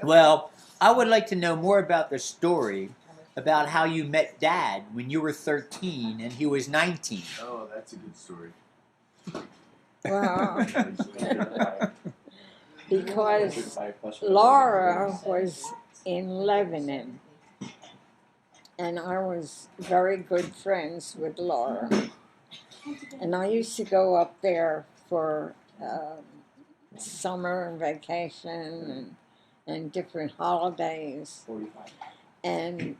Well, I would like to know more about the story about how you met Dad when you were 13 and he was 19. Oh, that's a good story. Well, because Laura was in Lebanon, and I was very good friends with Laura. And I used to go up there for summer vacation and different holidays. And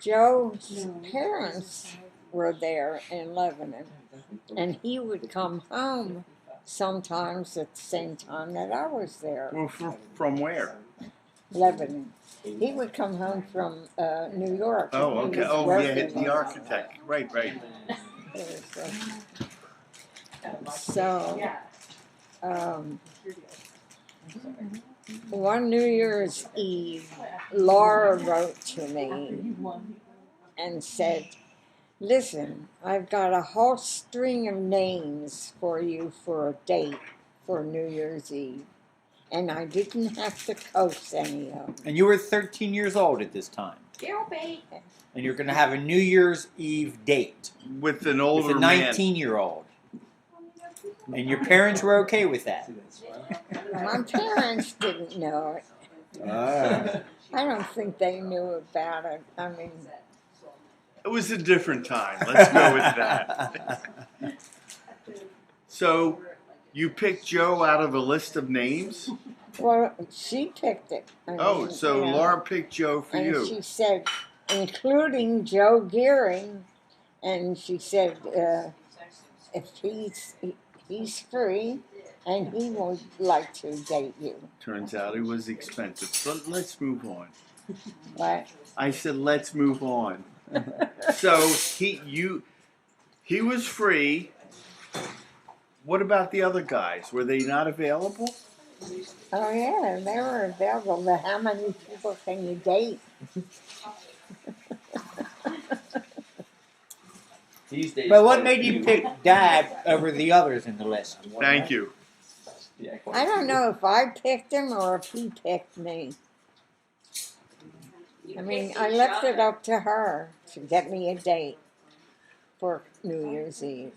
Joe's parents were there in Lebanon, and he would come home sometimes at the same time that I was there. Well, from where? Lebanon. He would come home from New York. Oh, He okay. was Oh, yeah, working the architect. Right, right. So, um, one New Year's Eve, Laura wrote to me and said, "Listen, I've got a whole string of names for you for a date for New Year's Eve." And I didn't have to coax any of them. And you were 13 years old at this time. And you're going to have a New Year's Eve date With an older with a man. 19-year-old. And your parents were okay with that. My parents didn't know it. Ah. I don't think they knew about it. I mean, It was a different time. Let's go with that. So, you picked Joe out of a list of names? well, she picked it. I Oh, mean, so you know, Laura picked Joe for and you. she said, including Joe Gearing, and she said, if he's free, and he would like to date you. Turns out it was expensive. But let's move on. But I said, let's move on. So he was free. What about the other guys? Were they not available? oh yeah, they were available. But how many people can you date? These days, But what made you pick Dad over the others in the list? Thank you. I don't know if I picked him or if he picked me. I mean, I left it up to her to get me a date for New Year's Eve.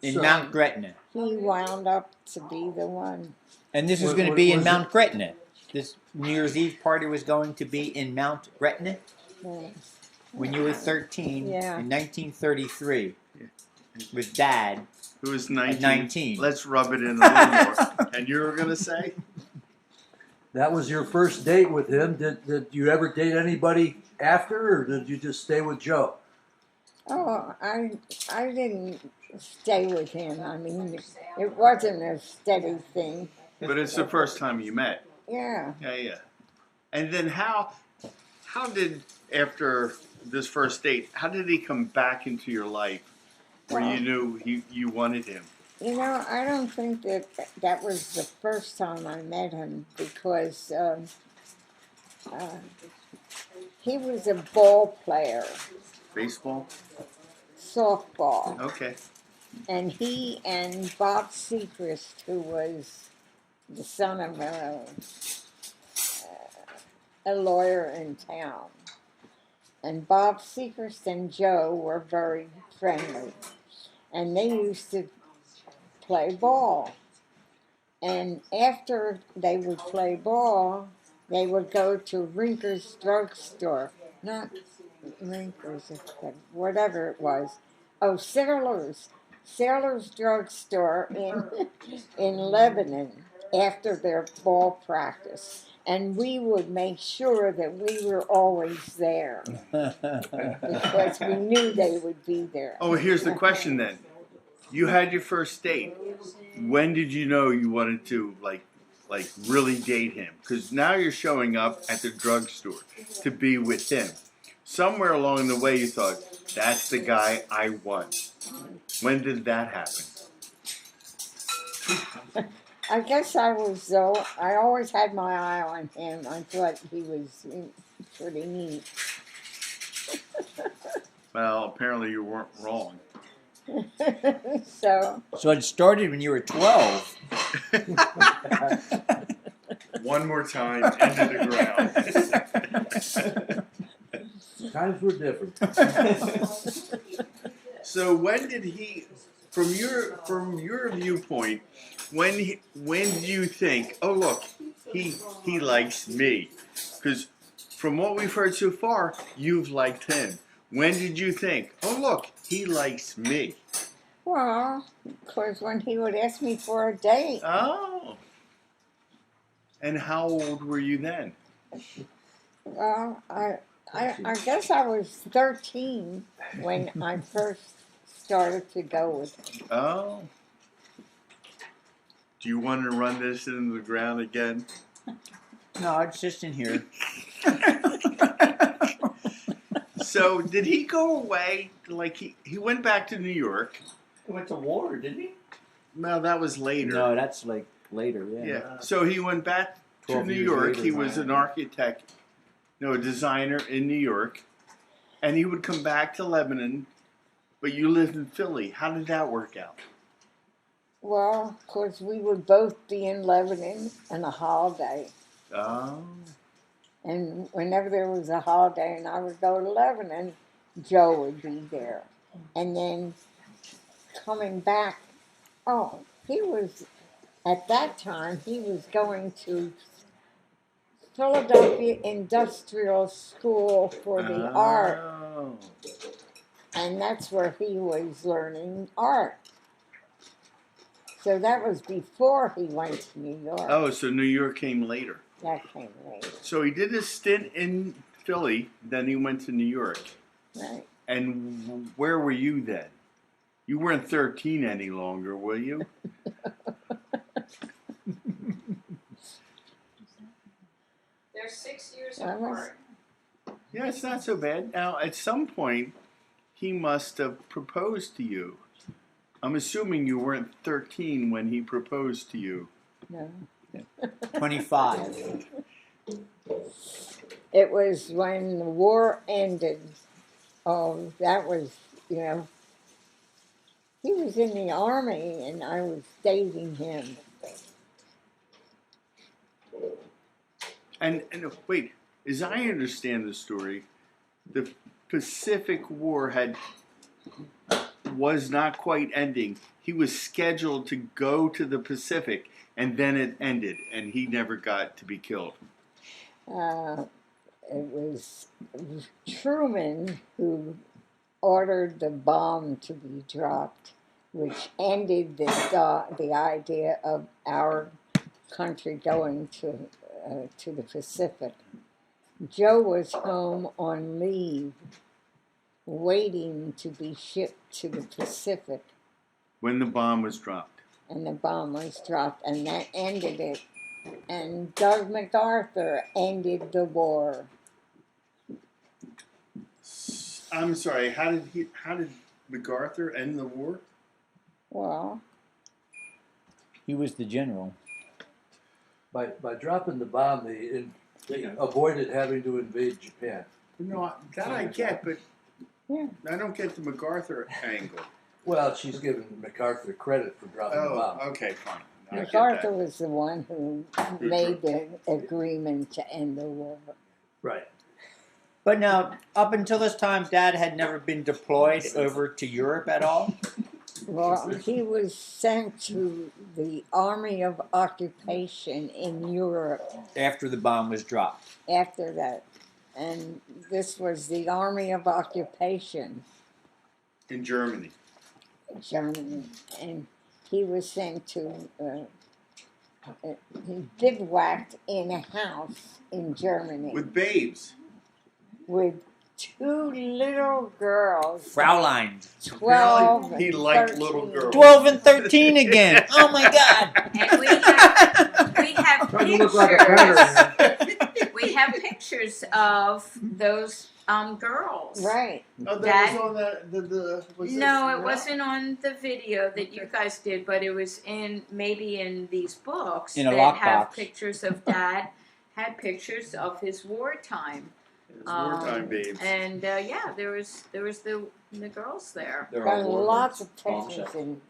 In Mount Gretna. He wound up to be the one. And this is going to be in Mount Gretna. This New Year's Eve party was going to be in Mount Gretna Yeah. when you were 13 Yeah. in 1933 with Dad. Who was At 19? 19. Let's rub it in a little more. And you were going to say? That was your first date with him. Did you ever date anybody after, or did you just stay with Joe? Oh, I didn't stay with him. I mean, it wasn't a steady thing. But it's the first time you met. Yeah. Yeah. And then how did, after this first date, how did he come back into your life where you knew you wanted him? You know, I don't think that was the first time I met him because he was a ball player, Baseball? softball. Okay. And he and Bob Seacrest, who was the son of a lawyer in town. And Bob Seacrest and Joe were very friendly. And they used to play ball. And after they would play ball, they would go to Rinker's drugstore. Not Rinker's, whatever it was. Oh, Sailor's drugstore in Lebanon after their ball practice. And we would make sure that we were always there because we knew they would be there. Oh, here's the question then. You had your first date. When did you know you wanted to like really date him? Because now you're showing up at the drugstore to be with him. Somewhere along the way you thought, that's the guy I want. When did that happen? I guess I always had my eye on him. I thought he was pretty neat. Well, apparently you weren't wrong. So So it started when you were 12. one more time into the ground. Times were different. So when did he, from your viewpoint, when do you think, oh look, he likes me? Because from what we've heard so far, you've liked him. When did you think, oh look, he likes me? Well, of course, when he would ask me for a date. Oh. And how old were you then? Well, I guess I was 13 when I first started to go with him. Oh. Do you want to run this into the ground again? No, it's just in here. So did he go away? Like he went back to New York. He went to war, didn't he? Well, that was later. No, that's like later. Yeah. Yeah. So he went back to 12 New years York. later, He was an architect, no, a designer in New York, and he would come back to Lebanon. But you lived in Philly. How did that work out? Well, of course, we would both be in Lebanon on a holiday. Oh. And whenever there was a holiday and I would go to Lebanon, Joe would be there. And then coming back, he was, at that time, he was going to Philadelphia Industrial School for the art. Oh. And that's where he was learning art. So that was before he went to New York. Oh, so New York came later. That came later, So he did a stint in Philly, then he went to New York. right? And where were you then? You weren't 13 any longer, were you? They're 6 years I was- apart. Yeah, it's not so bad. Now, at some point, he must have proposed to you. I'm assuming you weren't 13 when he proposed to you. No. 25. It was when the war ended. Oh, that was, he was in the army and I was dating him. And wait, as I understand the story, the Pacific War was not quite ending. He was scheduled to go to the Pacific, and then it ended, and he never got to be killed. It was Truman who ordered the bomb to be dropped, which ended the idea of our country going to the Pacific. Joe was home on leave, waiting to be shipped to the Pacific, When the bomb was dropped. and the bomb was dropped, and that ended it. And Doug MacArthur ended the war. I'm sorry. How did MacArthur end the war? Well, He was the general. By dropping the bomb, they avoided having to invade Japan. No, that I get, but yeah. I don't get the MacArthur angle. Well, she's giving MacArthur credit for dropping the bomb. Oh, okay, fine. I get MacArthur that. was the one who made the agreement to end the war. Right. But now, up until this time, Dad had never been deployed over to Europe at all. Well, he was sent to the Army of Occupation in Europe After the bomb was dropped. after that. And this was the Army of Occupation, In Germany. Germany. And he was sent to, he bivouacked in a house in Germany With babes. with two little girls, Fraulein. 12 He and liked 13. little girls. 12 and 13 again. Oh my God. And we have Trying to look like a pattern. pictures. We have pictures of those girls. Right. Oh, Dad? that was on the was No, this- it wasn't on the video that you guys did, but it was maybe in these books In a that have lockbox. pictures of Dad. Had pictures of his wartime. It was wartime babes. And yeah, there was the girls there. They're Got all war lots of babes. pictures in